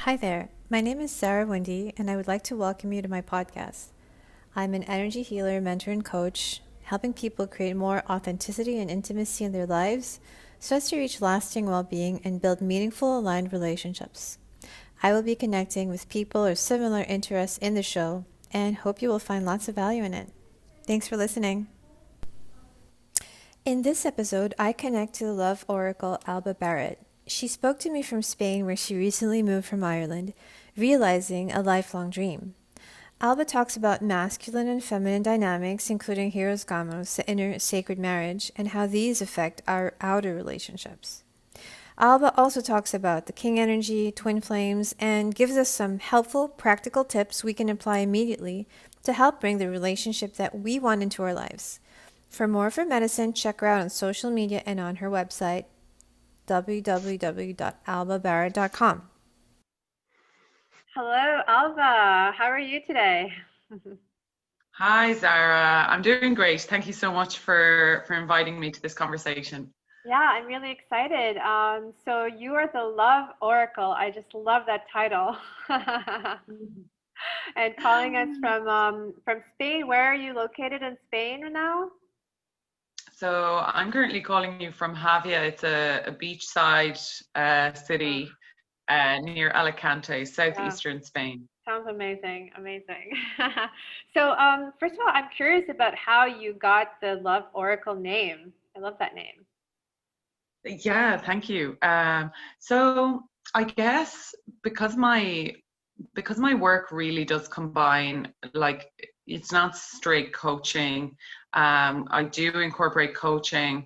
Hi there, my name is Zarah Windy, and I would like to welcome you to my podcast. I'm an energy healer, mentor, and coach, helping people create more authenticity and intimacy in their lives so as to reach lasting well being and build meaningful, aligned relationships. I will be connecting with people of similar interests in the show and hope you will find lots of value in it. Thanks for listening. In this episode, I connect to the love oracle Alba Barrett. She spoke to me from Spain, where she recently moved from Ireland, realizing a lifelong dream. Alba talks about masculine and feminine dynamics, including Hieros Gamos, the inner sacred marriage, and how these affect our outer relationships. Alba also talks about the king energy, twin flames, and gives us some helpful, practical tips we can apply immediately to help bring the relationship that we want into our lives. For more of her medicine, check her out on social media and on her website, www.albabarrett.com. Hello, Alba. How are you today? Hi, Zara. I'm doing great. Thank you so much for inviting me to this conversation. Yeah, I'm really excited. So you are the Love Oracle. I just love that title. And calling us from Spain. Where are you located in Spain now? So I'm currently calling you from Javia. It's a beachside city near Alicante, Yeah, southeastern Spain. sounds amazing, amazing. So, first of all, I'm curious about how you got the Love Oracle name. I love that name. Yeah, thank you. So I guess because my because my work really does combine, like, it's not straight coaching. I do incorporate coaching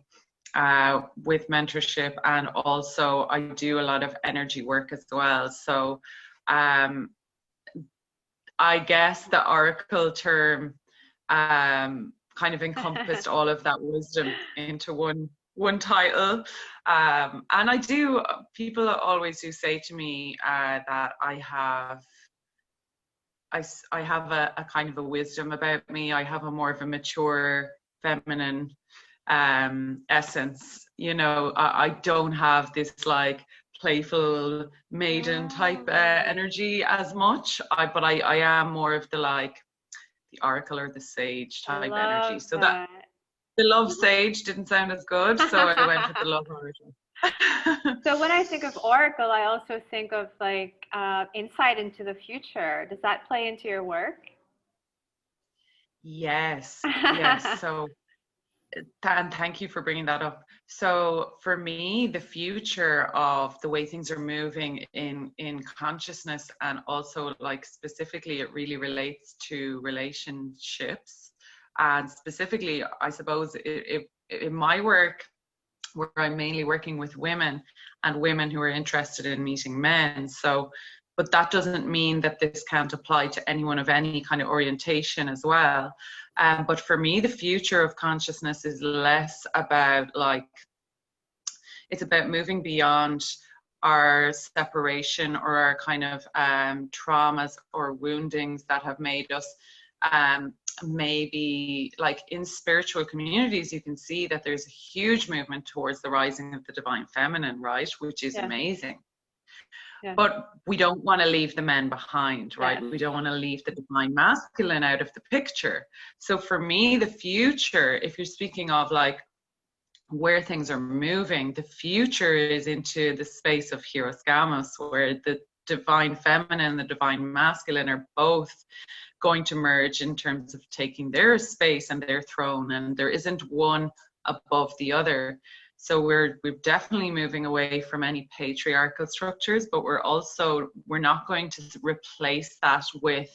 with mentorship, and also I do a lot of energy work as well. So um, I guess the oracle term kind of encompassed all of that wisdom into one title. And I do. People always do say to me that I have a kind of a wisdom about me. I have a more of a mature, feminine essence. You know, I don't have this like playful maiden type energy as much. But I am more of the like the oracle or the sage I type energy. love So that that. the love sage didn't sound as good, so I went with the love oracle. So when I think of Oracle, I also think of like insight into the future. Does that play into your work? Yes, yes. So and thank you for bringing that up. So for me, the future of the way things are moving in consciousness, and also like specifically, it really relates to relationships, and specifically, I suppose in my work, where I'm mainly working with women and women who are interested in meeting men. So, but that doesn't mean that this can't apply to anyone of any kind of orientation as well. But for me, the future of consciousness is less about like, it's about moving beyond our separation or our kind of traumas or woundings that have made us um, maybe like in spiritual communities. You can see that there's a huge movement towards the rising of the divine feminine, right, which is Yes, amazing. yes, But we don't want to leave the men behind, right? yes. We don't want to leave the divine masculine out of the picture. So for me, the future, if you're speaking of like where things are moving, the future is into the space of Hieros Gamos, where the divine feminine and the divine masculine are both going to merge in terms of taking their space and their throne, and there isn't one above the other. So we're definitely moving away from any patriarchal structures, but we're not going to replace that with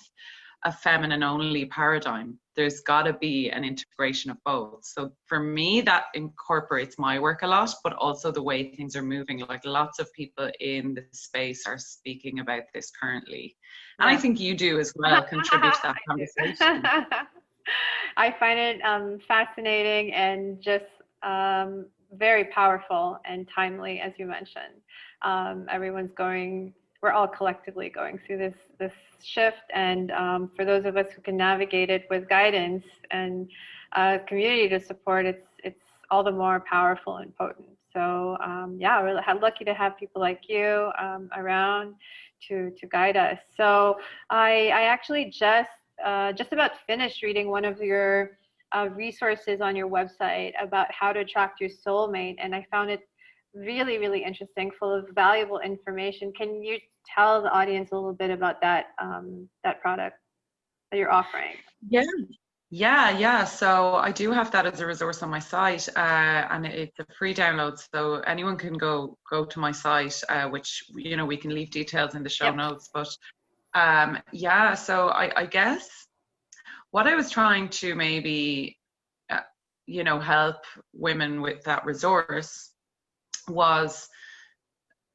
a feminine only paradigm. There's got to be an integration of both. So for me, that incorporates my work a lot, but also the way things are moving. Like lots of people in the space are speaking about this currently. And I Yes. think you do as well, contribute to that I conversation. do. I find it fascinating and just very powerful and timely, as you mentioned. Everyone's going, we're all collectively going through this shift, and for those of us who can navigate it with guidance and community to support, it's all the more powerful and potent. So yeah, we're lucky to have people like you around to guide us. So I actually just about finished reading one of your resources on your website about how to attract your soulmate, and I found it really, really interesting, full of valuable information. Can you tell the audience a little bit about that that product that you're offering? Yeah. Yeah. So I do have that as a resource on my site, and it's a free download. So anyone can go to my site, which we can leave details in the show Yep. notes. But yeah, so I guess what I was trying to maybe help women with that resource was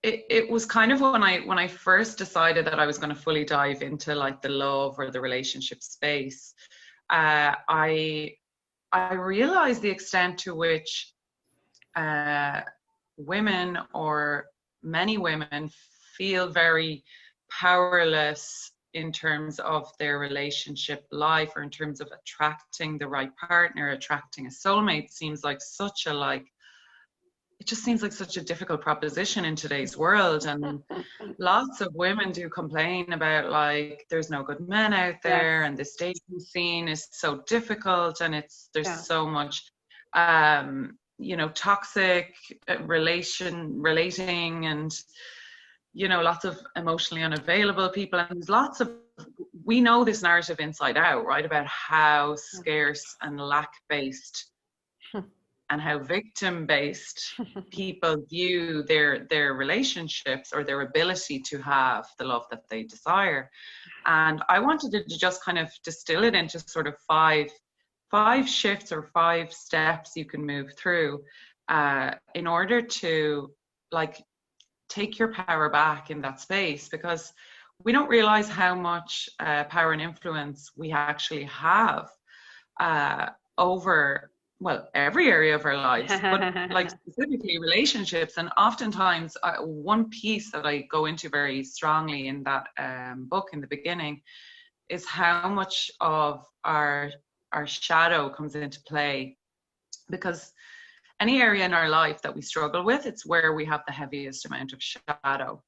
it was kind of when I first decided that I was going to fully dive into like the love or the relationship space. I realized the extent to which women, or many women, feel very powerless in terms of their relationship life, or in terms of attracting the right partner. Attracting a soulmate seems like it just seems like such a difficult proposition in today's world. And lots of women do complain about, like, there's no good men out there, Yes. and this dating scene is so difficult, and there's Yeah. so much toxic relating, and lots of emotionally unavailable people. And there's we know this narrative inside out, right, about how scarce and lack based and how victim-based people view their relationships, or their ability to have the love that they desire. And I wanted to just kind of distill it into sort of five shifts or 5 steps you can move through in order to, like, take your power back in that space, because we don't realize how much power and influence we actually have over, well, every area of our lives, but like specifically relationships. And oftentimes one piece that I go into very strongly in that book in the beginning is how much of our shadow comes into play. Because any area in our life that we struggle with, it's where we have the heaviest amount of shadow,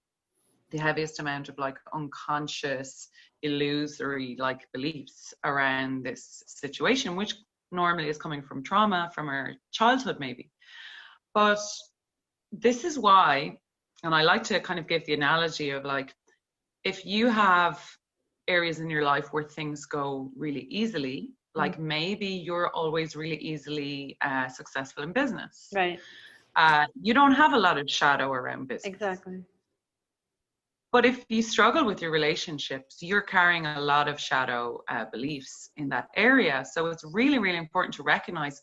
the heaviest amount of like unconscious, illusory like beliefs around this situation, which normally is coming from trauma from our childhood maybe. But this is why, and I like to kind of give the analogy of, like, if you have areas in your life where things go really easily, like maybe you're always really easily successful in business, Right. You don't have a lot of shadow around business. Exactly. But if you struggle with your relationships, you're carrying a lot of shadow beliefs in that area. So it's really, really important to recognize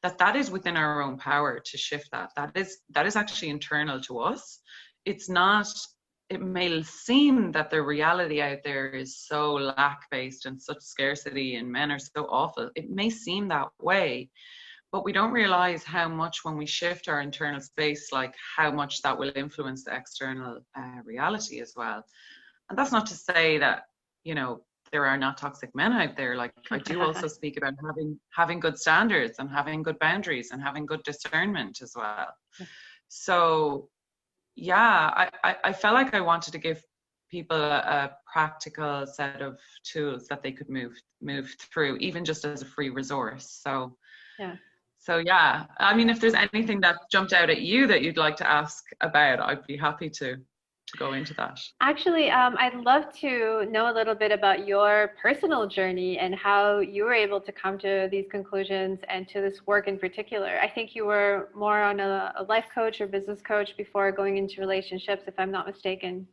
that is within our own power to shift that. That is actually internal to us. It's not, it may seem that the reality out there is so lack-based and such scarcity and men are so awful. It may seem that way, but we don't realize how much, when we shift our internal space, like how much that will influence the external reality as well. And that's not to say that, there are not toxic men out there. Like, I do also speak about having good standards and having good boundaries and having good discernment as well. So yeah, I felt like I wanted to give people a practical set of tools that they could move through, even just as a free resource. So yeah, I mean, if there's anything that jumped out at you that you'd like to ask about, I'd be happy to go into that. Actually, I'd love to know a little bit about your personal journey and how you were able to come to these conclusions and to this work in particular. I think you were more on a life coach or business coach before going into relationships, if I'm not mistaken.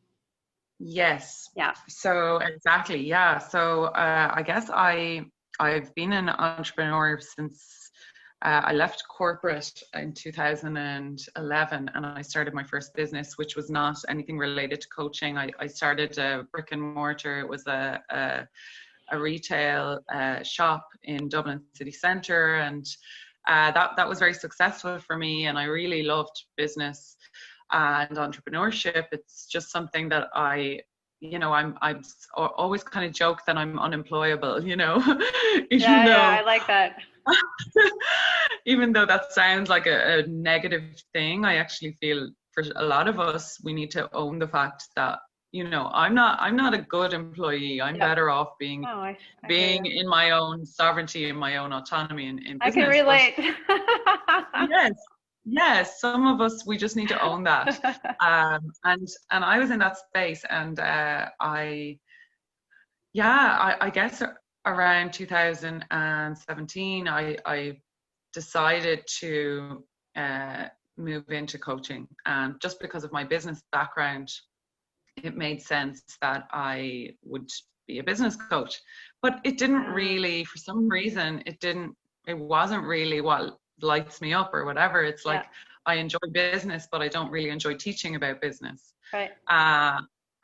Yes. Yeah. So exactly. Yeah. So I guess I've been an entrepreneur since I left corporate in 2011, and I started my first business, which was not anything related to coaching. I started a brick and mortar. It was a retail shop in Dublin city centre, and that was very successful for me. And I really loved business and entrepreneurship. It's just something that I'm always kind of joke that I'm unemployable, even though, I like that. even though that sounds like a negative thing, I actually feel for a lot of us, we need to own the fact that, I'm not a good employee. I'm Yep. better off being Oh, I hear being you. in my own sovereignty and my own autonomy in I can business. But relate. yes, yes, some of us, we just need to own that. And I was in that space, and I guess around 2017, I decided to move into coaching. And just because of my business background, it made sense that I would be a business coach. But it didn't really, for some reason, it wasn't really what lights me up or whatever. It's like, I enjoy business, but I don't really enjoy teaching about business. Right.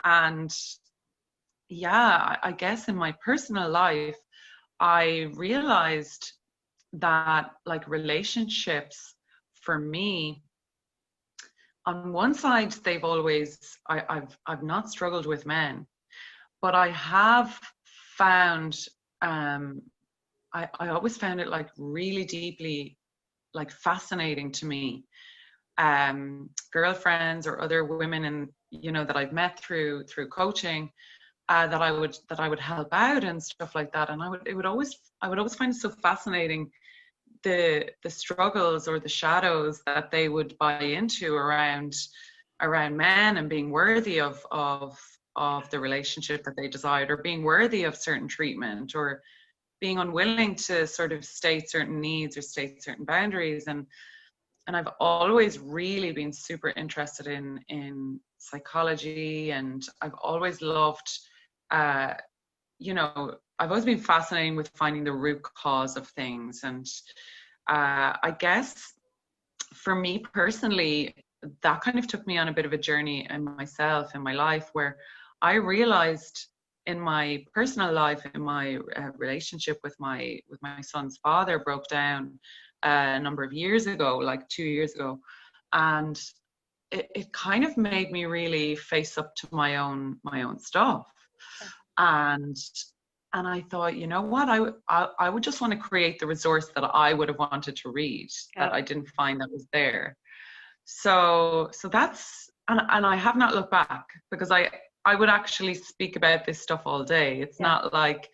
And I guess in my personal life, I realized that like relationships for me, on one side, they've always, I've not struggled with men, but I have found, I always found it like really deeply, like fascinating to me. Girlfriends or other women, and that I've met through coaching, that I would help out and stuff like that, and I would always find it so fascinating, the struggles or the shadows that they would buy into around men, and being worthy of the relationship that they desired, or being worthy of certain treatment, or being unwilling to sort of state certain needs or state certain boundaries. And I've always really been super interested in psychology, and I've always loved, I've always been fascinated with finding the root cause of things. And I guess for me personally, that kind of took me on a bit of a journey in myself, in my life, where I realized in my personal life, in my relationship with my son's father broke down a number of years ago, like 2 years ago. And it kind of made me really face up to my own stuff. And I thought, you know what, I would just want to create the resource that I would have wanted to read, that I didn't find that was there. So that's, and I have not looked back, because I would actually speak about this stuff all day. It's not like,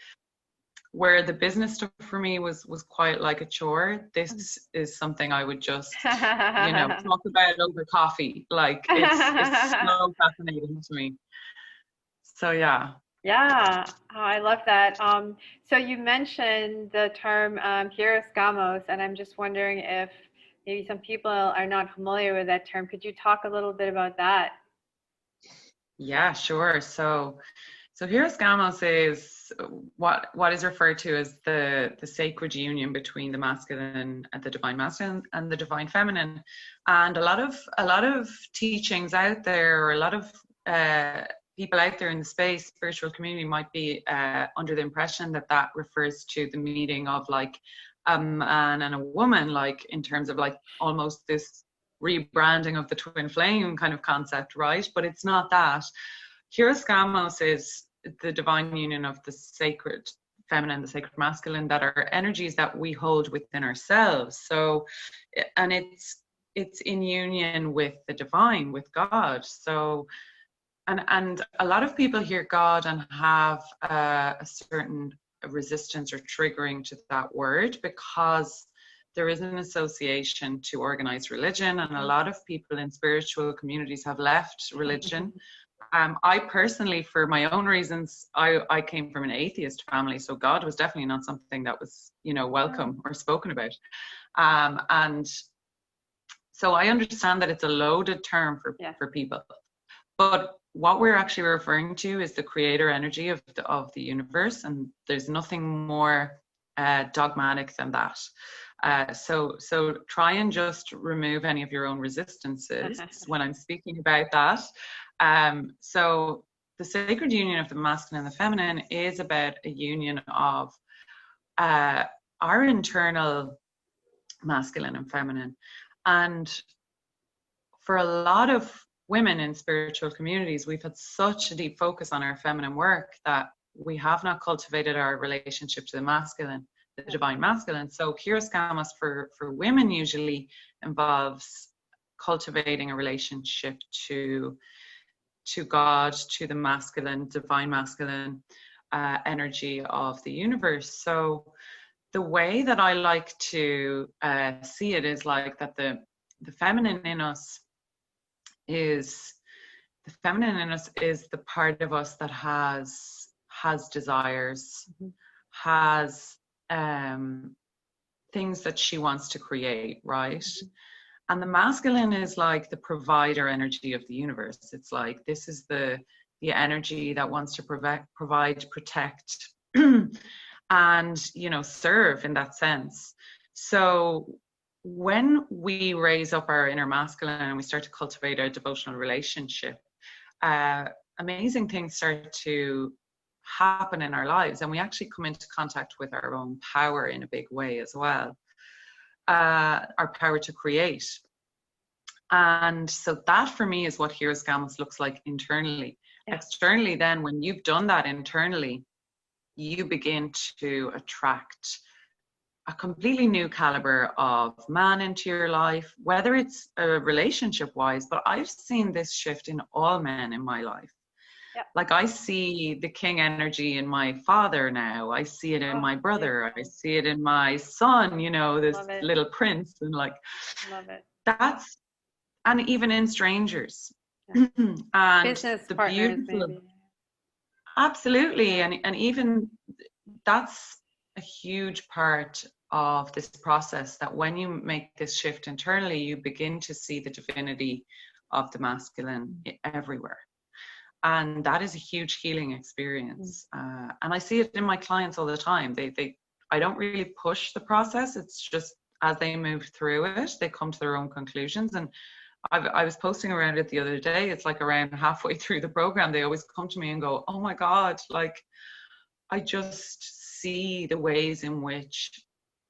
where the business stuff for me was quite like a chore, this is something I would just, talk about over coffee. Like, it's so fascinating to me. So yeah. Yeah, I love that. So you mentioned the term Hieros Gamos, and I'm just wondering if maybe some people are not familiar with that term. Could you talk a little bit about that? Yeah, sure. So Hieros Gamos is what is referred to as the sacred union between the masculine and the divine masculine and the divine feminine. And a lot of teachings out there, or a lot of people out there in the space, spiritual community, might be under the impression that refers to the meeting of like a man and a woman, like in terms of like almost this rebranding of the twin flame kind of concept, right? But it's not that. Hieros Gamos is the divine union of the sacred feminine, the sacred masculine, that are energies that we hold within ourselves. So, and it's in union with the divine, with God. So, and a lot of people hear God and have a certain resistance or triggering to that word, because there is an association to organized religion, and a lot of people in spiritual communities have left religion. I personally, for my own reasons, I came from an atheist family, so God was definitely not something that was, welcome or spoken about. And so I understand that it's a loaded term for people. But what we're actually referring to is the creator energy of the universe, and there's nothing more dogmatic than that. So try and just remove any of your own resistances when I'm speaking about that. So the sacred union of the masculine and the feminine is about a union of our internal masculine and feminine. And for a lot of women in spiritual communities, we've had such a deep focus on our feminine work that we have not cultivated our relationship to the masculine. the divine masculine. So Hieros Gamos for women usually involves cultivating a relationship to God, to the masculine, divine masculine energy of the universe. So the way that I like to see it is like that the feminine in us is the part of us that has desires, has things that she wants to create, right? And the masculine is like the provider energy of the universe. It's like, this is the energy that wants to provide, protect, and, you know, serve in that sense. So when we raise up our inner masculine and we start to cultivate a devotional relationship, amazing things start to happen in our lives, and we actually come into contact with our own power in a big way as well. Our power to create. And so that for me is what Hieros Gamos looks like internally. Yeah. Externally, then, when you've done that internally, you begin to attract a completely new caliber of man into your life, whether it's relationship wise, but I've seen this shift in all men in my life. Yep. Like, I see the king energy in my father now. I see it in my brother. Beautiful. I see it in my son, you know, this little prince. And like, love it. That's, and even in strangers. Yeah. And business the partners, beautiful, maybe. Absolutely. Yeah. And even that's a huge part of this process, that when you make this shift internally, you begin to see the divinity of the masculine everywhere. And that is a huge healing experience. And I see it in my clients all the time. I don't really push the process. It's just as they move through it, they come to their own conclusions. And I was posting around it the other day. It's like around halfway through the program, they always come to me and go, oh my God, like, I just see the ways in which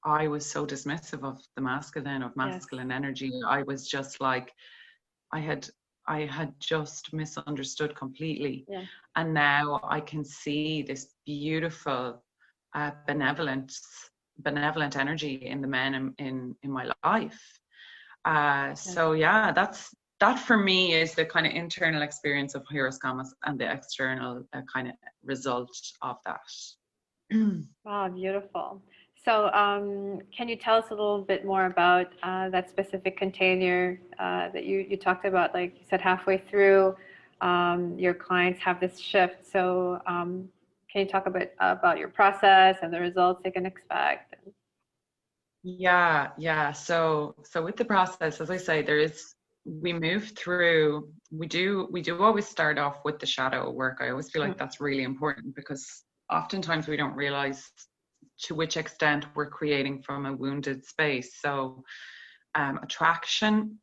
I was so dismissive of the masculine, of masculine yes. energy. I was just like, I had just misunderstood completely. Yeah. And now I can see this beautiful, benevolent energy in the men in my life. So yeah, that for me is the kind of internal experience of Hieros Gamos, and the external kind of result of that. Wow, beautiful. So can you tell us a little bit more about that specific container that you talked about? Like you said, halfway through, your clients have this shift. So can you talk a bit about your process and the results they can expect? Yeah. So with the process, as I say, we move through, we do always start off with the shadow work. I always feel like that's really important, because oftentimes we don't realize to which extent we're creating from a wounded space. So attraction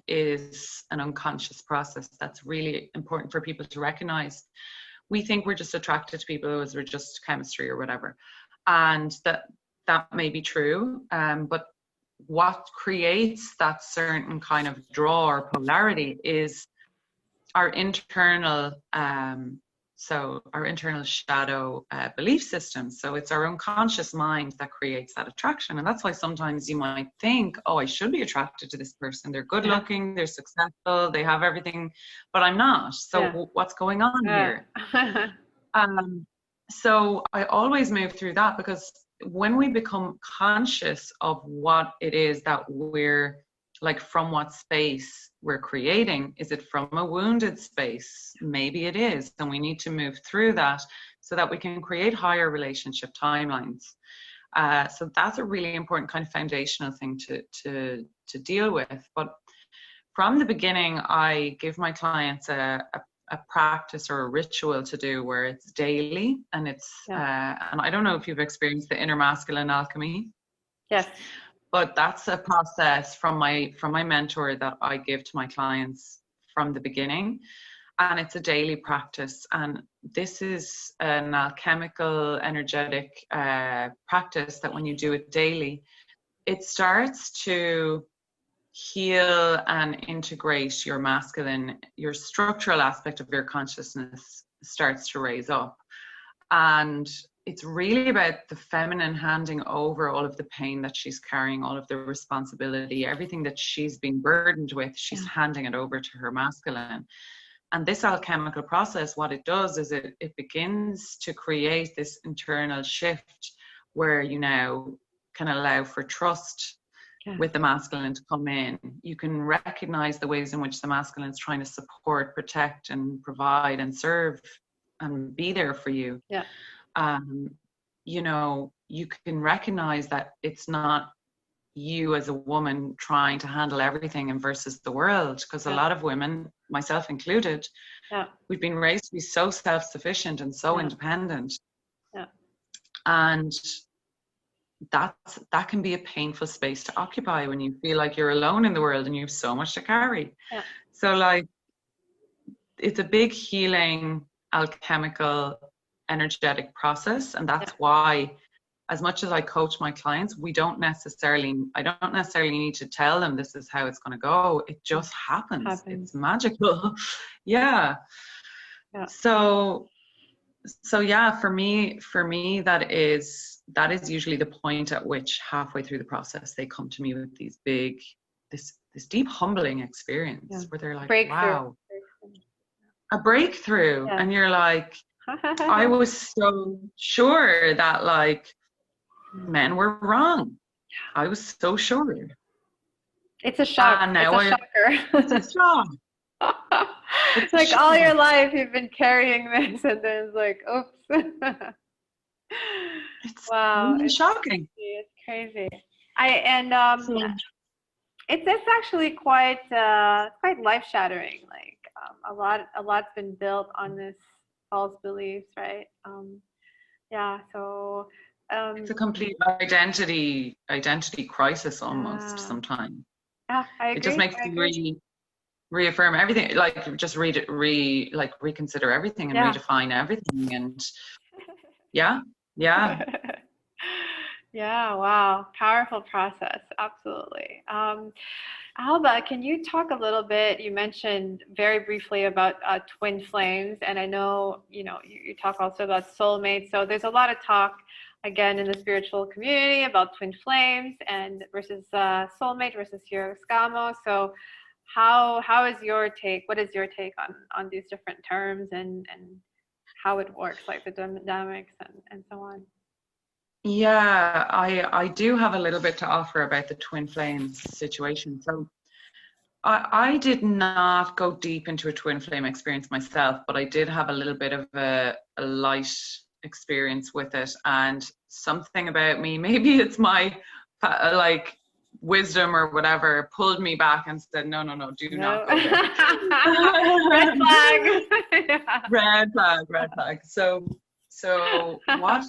is an unconscious process that's really important for people to recognize. We think we're just attracted to people as we're just chemistry or whatever. And that may be true, but what creates that certain kind of draw or polarity is our internal shadow belief system. So it's our unconscious mind that creates that attraction. And that's why sometimes you might think, oh, I should be attracted to this person. They're good looking, they're successful, they have everything, but I'm not. So what's going on here? So I always move through that, because when we become conscious of what it is that we're like, from what space we're creating, is it from a wounded space? Maybe it is, and we need to move through that so that we can create higher relationship timelines. So that's a really important kind of foundational thing to deal with. But from the beginning, I give my clients a practice or a ritual to do, where it's daily, and it's and I don't know if you've experienced the inner masculine alchemy. Yes. But that's a process from my mentor that I give to my clients from the beginning, and it's a daily practice. And this is an alchemical, energetic practice that when you do it daily, it starts to heal and integrate your masculine, your structural aspect of your consciousness starts to raise up. And it's really about the feminine handing over all of the pain that she's carrying, all of the responsibility, everything that she's been burdened with, she's handing it over to her masculine. And this alchemical process, what it does is it begins to create this internal shift where you now can allow for trust with the masculine to come in. You can recognize the ways in which the masculine is trying to support, protect, and provide and serve and be there for you. You know, you can recognize that it's not you as a woman trying to handle everything and versus the world, because a lot of women, myself included, we've been raised to be so self-sufficient and so independent, and that can be a painful space to occupy when you feel like you're alone in the world and you have so much to carry. So like, it's a big healing, alchemical, energetic process, and that's why, as much as I coach my clients, I don't necessarily need to tell them this is how it's going to go. It just happens. It's magical. So yeah, for me, that is usually the point at which halfway through the process they come to me with these big, this deep humbling experience where they're like, wow, a breakthrough, and you're like, I was so sure that like men were wrong. I was so sure. It's a shock. Now it's a shocker. It's a shock. It's like all your life you've been carrying this, and then it's like, oops. It's wow, it's shocking. It's crazy. It's actually quite life shattering. Like a lot's been built on this false beliefs, right? So it's a complete identity crisis almost sometimes. I agree. It just makes you really reaffirm everything, like just reconsider everything and redefine everything, and yeah. Wow, powerful process, absolutely. Alba, can you talk a little bit, you mentioned very briefly about twin flames, and I know you talk also about soulmates, so there's a lot of talk again in the spiritual community about twin flames and versus soulmate versus Hieros Gamos. So how is your take? What is your take on these different terms and how it works, like the dynamics and so on? Yeah, I do have a little bit to offer about the twin flames situation. So I did not go deep into a twin flame experience myself, but I did have a little bit of a light experience with it, and something about me, maybe it's my like wisdom or whatever, pulled me back and said, no, do not go there. Red flag. Red flag. So what?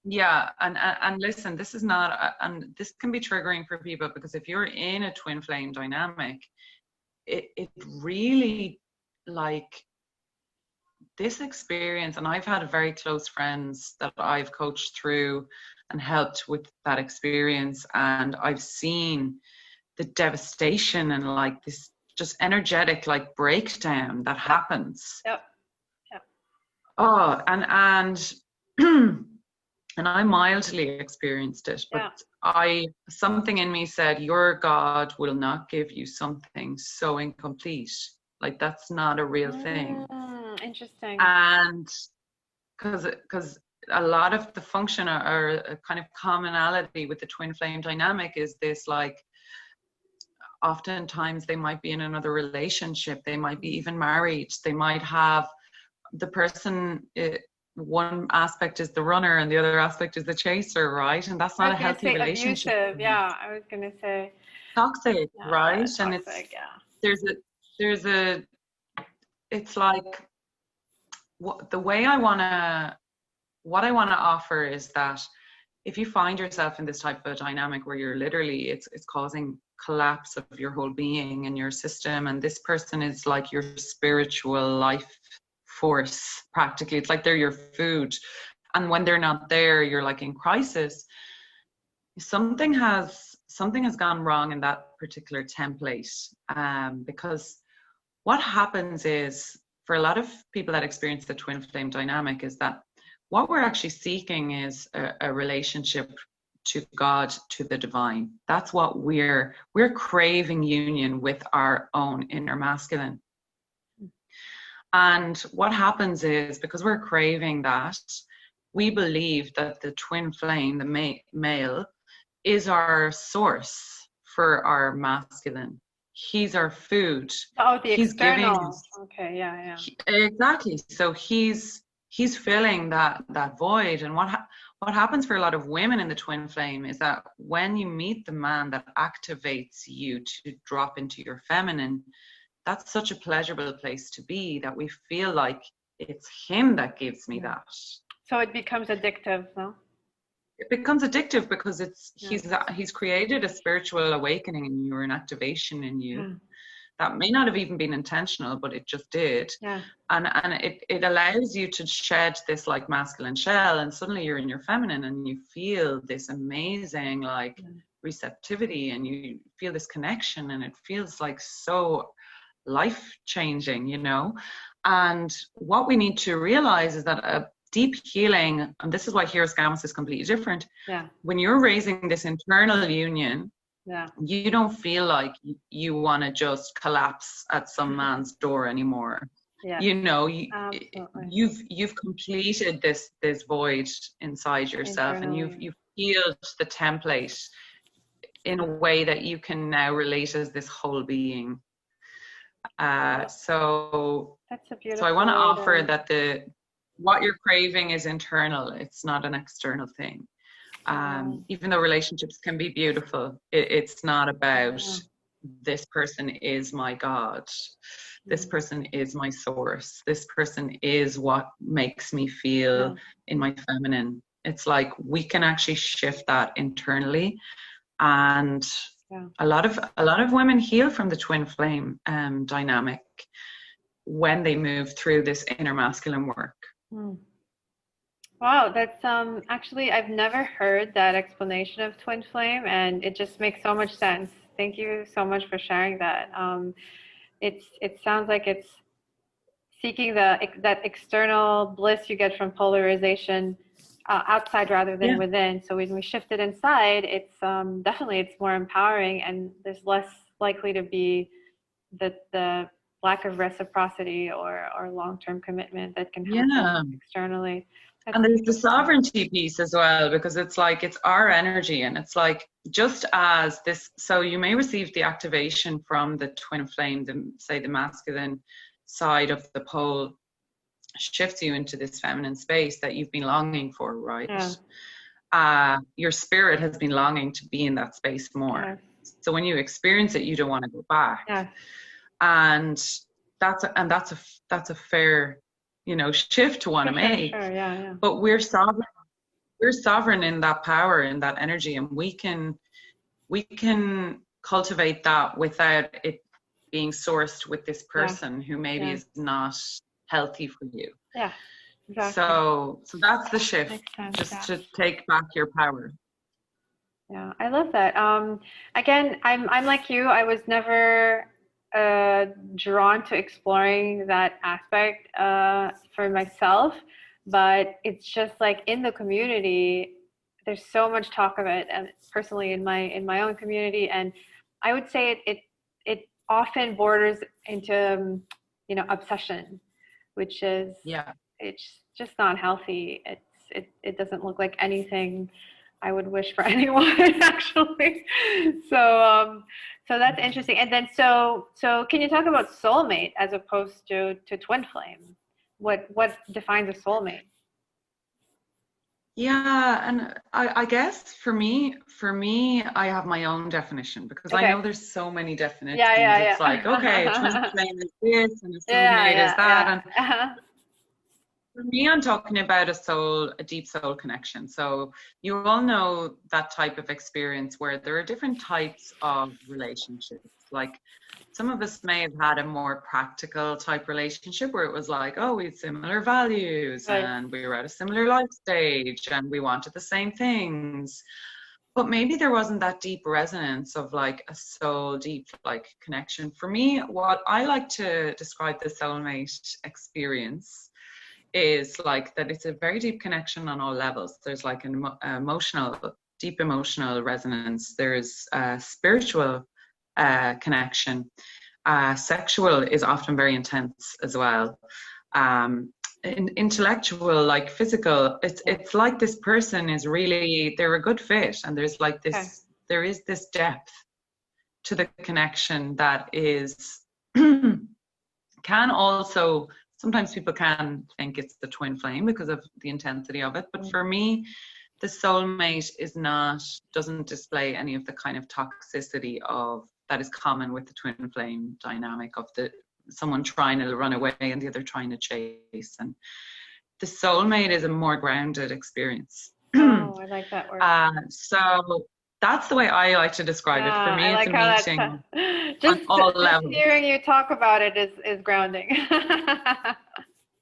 Yeah, and listen, this is not, and this can be triggering for people, because if you're in a twin flame dynamic, it really, like, this experience, and I've had very close friends that I've coached through and helped with that experience, and I've seen the devastation and like this just energetic like breakdown that happens. Yep. Oh, and and I mildly experienced it, but something in me said, your God will not give you something so incomplete. Like, that's not a real thing. Interesting. And because a lot of the function or a kind of commonality with the twin flame dynamic is this, like, oftentimes they might be in another relationship, they might be even married, they might have the person, one aspect is the runner and the other aspect is the chaser, right? And that's not a healthy relationship. Abusive. Yeah, I was gonna say toxic, right? Toxic, and there's a it's like what I want to offer is that if you find yourself in this type of dynamic where you're literally, it's causing collapse of your whole being and your system, and this person is like your spiritual life force, practically. It's like they're your food, and when they're not there, you're like in crisis. Something has gone wrong in that particular template, because what happens is, for a lot of people that experience the twin flame dynamic, is that what we're actually seeking is a relationship to God, to the divine. That's what we're craving union with our own inner masculine. And what happens is, because we're craving that, we believe that the twin flame, the male, is our source for our masculine. He's our food. Oh, the He's external. giving us, Okay, yeah. exactly. So he's filling that void. And what happens for a lot of women in the twin flame is that when you meet the man that activates you to drop into your feminine, that's such a pleasurable place to be, that we feel like it's him that gives me that. So it becomes addictive, no? It becomes addictive because he's created a spiritual awakening in you, or an activation in you that may not have even been intentional, but it just did. And it allows you to shed this like masculine shell, and suddenly you're in your feminine, and you feel this amazing like receptivity, and you feel this connection, and it feels like so life changing, you know. And what we need to realize is that a deep healing, and this is why Hieros Gamos is completely different. When you're raising this internal union, you don't feel like you want to just collapse at some man's door anymore. You know, you've completed this void inside yourself, and you've healed the template in a way that you can now relate as this whole being. So that's a beautiful. So I want to offer that what you're craving is internal. It's not an external thing. Even though relationships can be beautiful, it's not about this person is my God. This person is my source. This person is what makes me feel in my feminine. It's like we can actually shift that internally. And a lot of women heal from the twin flame dynamic when they move through this inner masculine work. Wow, that's actually, I've never heard that explanation of twin flame, and it just makes so much sense. Thank you so much for sharing that. It sounds like it's seeking that external bliss you get from polarization outside rather than within. So when we shift it inside, it's definitely, it's more empowering, and there's less likely to be the lack of reciprocity or long-term commitment that can happen externally. And there's the sovereignty piece as well, because it's like, it's our energy, and it's like, just as this, so you may receive the activation from the twin flame, say the masculine side of the pole shifts you into this feminine space that you've been longing for, right? Your spirit has been longing to be in that space more. So when you experience it, you don't want to go back. And that's a fair, you know, shift to want to make. But we're sovereign in that power, in that energy, and we can cultivate that without it being sourced with this person who maybe is not healthy for you. Exactly. So that's the shift, just to take back your power. I love that. Again, I'm like you. I was never drawn to exploring that aspect for myself, but it's just like in the community, there's so much talk of it, and personally in my own community, and I would say it often borders into obsession, which is it's just not healthy. It doesn't look like anything I would wish for anyone, actually. So that's interesting. And then so can you talk about soulmate as opposed to twin flame? What defines a soulmate? Yeah, and I guess for me, I have my own definition, because I know there's so many definitions. It's like, okay, a twin flame is this, and a soulmate is that. And for me, I'm talking about a deep soul connection. So you all know that type of experience where there are different types of relationships. Like, some of us may have had a more practical type relationship where it was like, oh, we had similar values and we were at a similar life stage and we wanted the same things. But maybe there wasn't that deep resonance of like a soul deep like connection. For me, what I like to describe the soulmate experience is like that it's a very deep connection on all levels. There's like an deep emotional resonance. There's spiritual connection. Sexual is often very intense as well. Intellectual, like physical, it's like this person is really, they're a good fit, and there's like this, there is this depth to the connection that is can also, sometimes people can think it's the twin flame because of the intensity of it, but for me, the soulmate doesn't display any of the kind of toxicity of that is common with the twin flame dynamic of someone trying to run away and the other trying to chase. And the soulmate is a more grounded experience. Oh, I like that word. So that's the way I like to describe it. For me, it's a meeting just on all levels. Hearing you talk about it is grounding.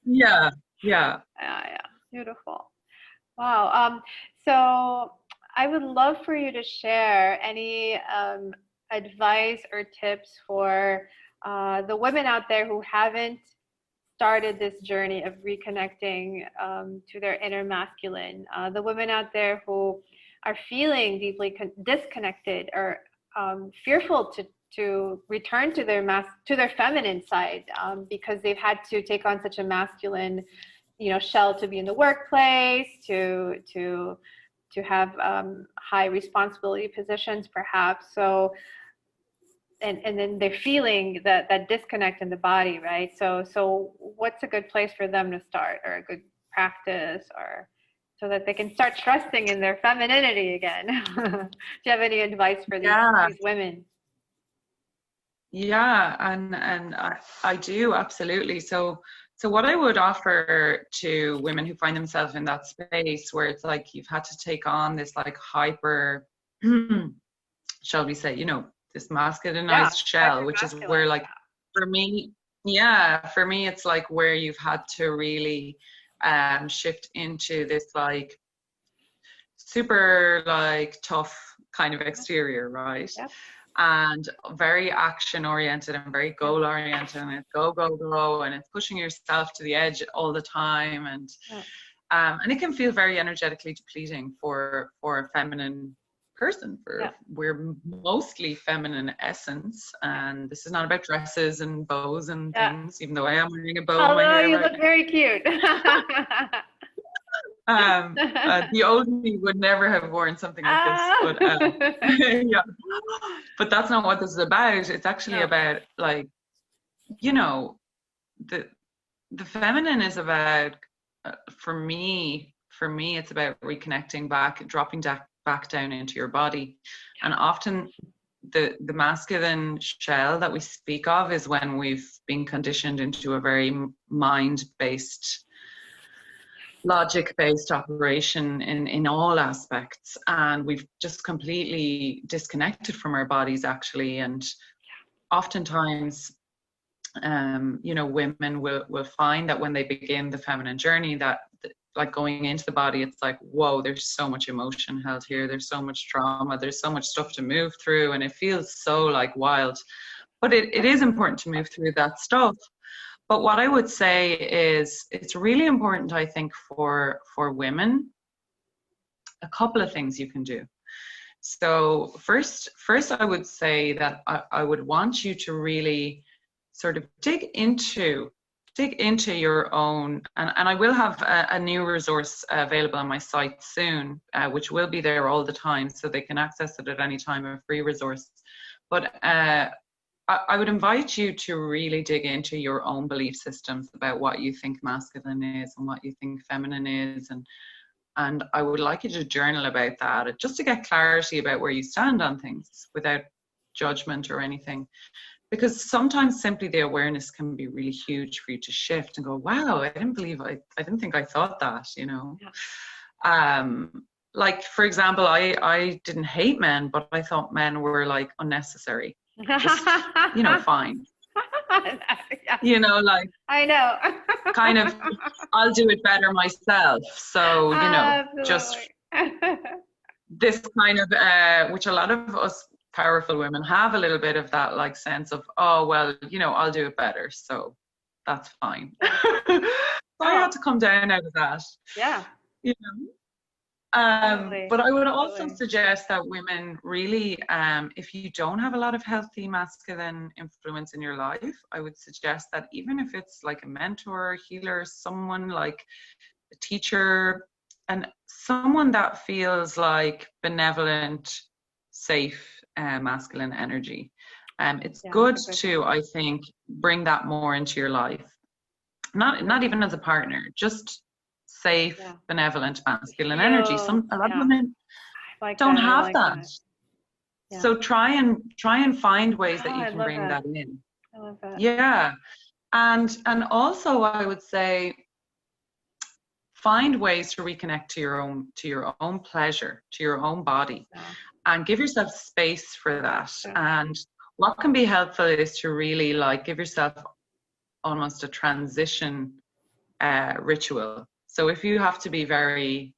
Yeah. Beautiful. Wow. So I would love for you to share any advice or tips for the women out there who haven't started this journey of reconnecting to their inner masculine, the women out there who are feeling deeply disconnected or fearful to return to their feminine side because they've had to take on such a masculine, shell to be in the workplace, to have high responsibility positions, perhaps. So. And then they're feeling that disconnect in the body, right? So what's a good place for them to start, or a good practice, or so that they can start trusting in their femininity again? Do you have any advice for these women? Yeah, and I do, absolutely. So what I would offer to women who find themselves in that space where it's like you've had to take on this like hyper, shall we say, this masculinized shell, which is where like, for me, it's like where you've had to really shift into this like super like tough kind of exterior, right? Yeah. And very action oriented and very goal oriented, and it's go, and it's pushing yourself to the edge all the time, and it can feel very energetically depleting for a feminine person. We're mostly feminine essence, and this is not about dresses and bows and things, even though I am wearing a bow. Although you look very cute. The old me would never have worn something like this, but but that's not what this is about. It's actually about like, the feminine is about, for me it's about reconnecting back, dropping back down into your body. And often the masculine shell that we speak of is when we've been conditioned into a very mind-based, logic-based operation in all aspects, and we've just completely disconnected from our bodies, actually. And oftentimes women will find that when they begin the feminine journey, that like going into the body, it's like, whoa, there's so much emotion held here, there's so much trauma, there's so much stuff to move through, and it feels so like wild. But it is important to move through that stuff. But what I would say is it's really important, I think, for women, a couple of things you can do. So first I would say that I would want you to really sort of dig into your own, and I will have a new resource available on my site soon, which will be there all the time, so they can access it at any time, a free resource. But I would invite you to really dig into your own belief systems about what you think masculine is and what you think feminine is, and I would like you to journal about that, just to get clarity about where you stand on things without judgment or anything. Because sometimes simply the awareness can be really huge for you to shift and go, wow, I didn't think I thought that, like, for example, I didn't hate men, but I thought men were like unnecessary. Just, fine. Like, I know. kind of, I'll do it better myself. So, just this kind of, which a lot of us powerful women have a little bit of that like sense of, oh, well, I'll do it better, so that's fine. So I had to come down out of that. Yeah. You know? Totally. But I would also Totally. suggest that women really, if you don't have a lot of healthy masculine influence in your life, I would suggest that even if it's like a mentor, healer, someone like a teacher, and someone that feels like benevolent, safe, masculine energy. It's Yeah, good that's a good to, point. I think, bring that more into your life. Not even as a partner, just safe, Yeah. benevolent, masculine energy. Healed. A lot of Yeah. women I like don't that. I have like that. that. Yeah. So try and find ways that Oh, you I can love bring that. that in. I love that. Yeah. And also I would say find ways to reconnect to your own pleasure, to your own body, Yeah. and give yourself space for that. Yeah. And what can be helpful is to really like give yourself almost a transition ritual. So if you have to be very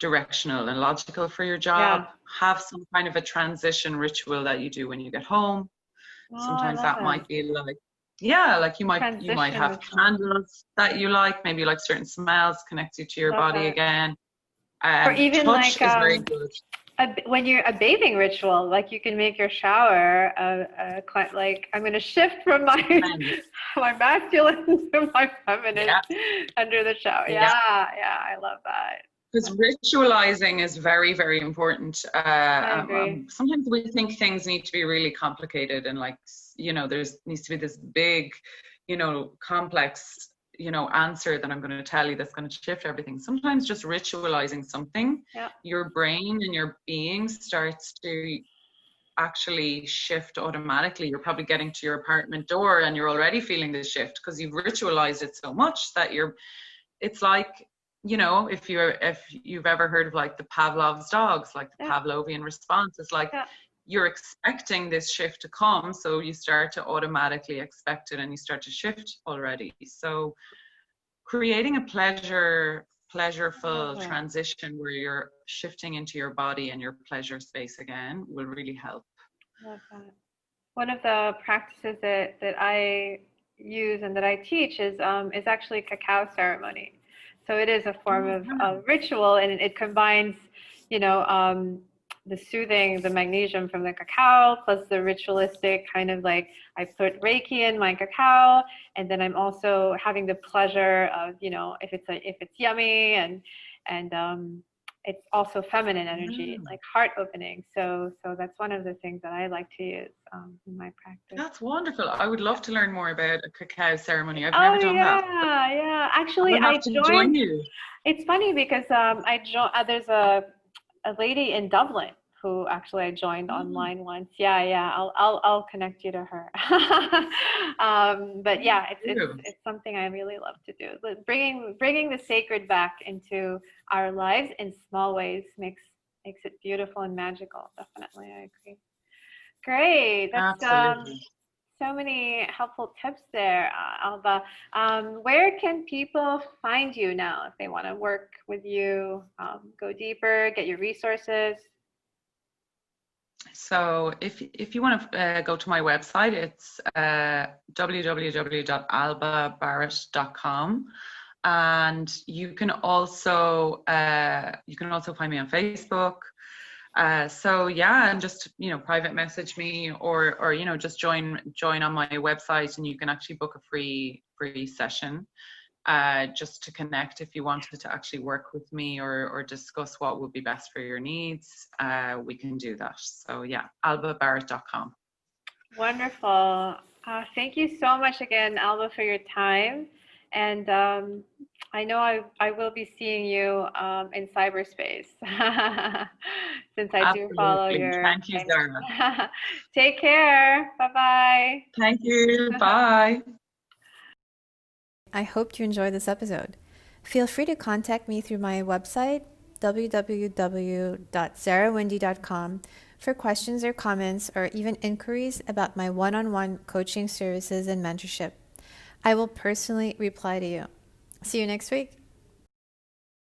directional and logical for your job, Yeah. have some kind of a transition ritual that you do when you get home. Oh, I Sometimes love that that. might be like, yeah, like you might Transition have ritual. candles that you like, maybe like certain smells connect you to your Love body that. again. Or even Touch like is very good. when you're a bathing ritual, like you can make your shower like I'm going to shift from my my masculine to my feminine Yeah, under the shower. yeah. Yeah, yeah, I love that. Because ritualizing is very, very important. I agree. Sometimes we think things need to be really complicated and like, there's needs to be this big, complex, answer that I'm going to tell you that's going to shift everything. Sometimes just ritualizing something, Yeah. your brain and your being starts to actually shift automatically. You're probably getting to your apartment door and you're already feeling the shift because you've ritualized it so much that it's like, if you've ever heard of like the Pavlov's dogs, like the Yeah. Pavlovian response, it's like Yeah. you're expecting this shift to come, so you start to automatically expect it and you start to shift already. So creating a pleasureful transition where you're shifting into your body and your pleasure space again will really help. Love that. One of the practices that I use and that I teach is actually cacao ceremony. So it is a form of ritual, and it combines, the soothing, the magnesium from the cacao, plus the ritualistic kind of like I put Reiki in my cacao, and then I'm also having the pleasure of, if it's yummy, and it's also feminine energy, like heart opening. So that's one of the things that I like to use in my practice. That's wonderful. I would love to learn more about a cacao ceremony. I've Oh never done that. yeah. Actually, I'll have to join you. It's funny because I joined. There's a lady in Dublin who actually I joined online once. Yeah. I'll connect you to her. But yeah, it's something I really love to do. Bringing the sacred back into our lives in small ways makes it beautiful and magical. Definitely, I agree. Great. That's Absolutely. so many helpful tips there, Alba. Where can people find you now if they want to work with you, go deeper, get your resources? So if you want to go to my website, it's www.albabarrett.com, and you can also find me on Facebook. So yeah, and just private message me or just join on my website, and you can actually book a free session just to connect if you wanted to actually work with me or discuss what would be best for your needs. We can do that. So yeah, albabarrett.com. Wonderful. Thank you so much again, Alba, for your time. And I know I will be seeing you in cyberspace since I do follow your. Thank you, Zarah. Take care. Bye-bye. Thank you. Bye. I hope you enjoyed this episode. Feel free to contact me through my website, www.zarahwindy.com, for questions or comments or even inquiries about my one-on-one coaching services and mentorship. I will personally reply to you. See you next week.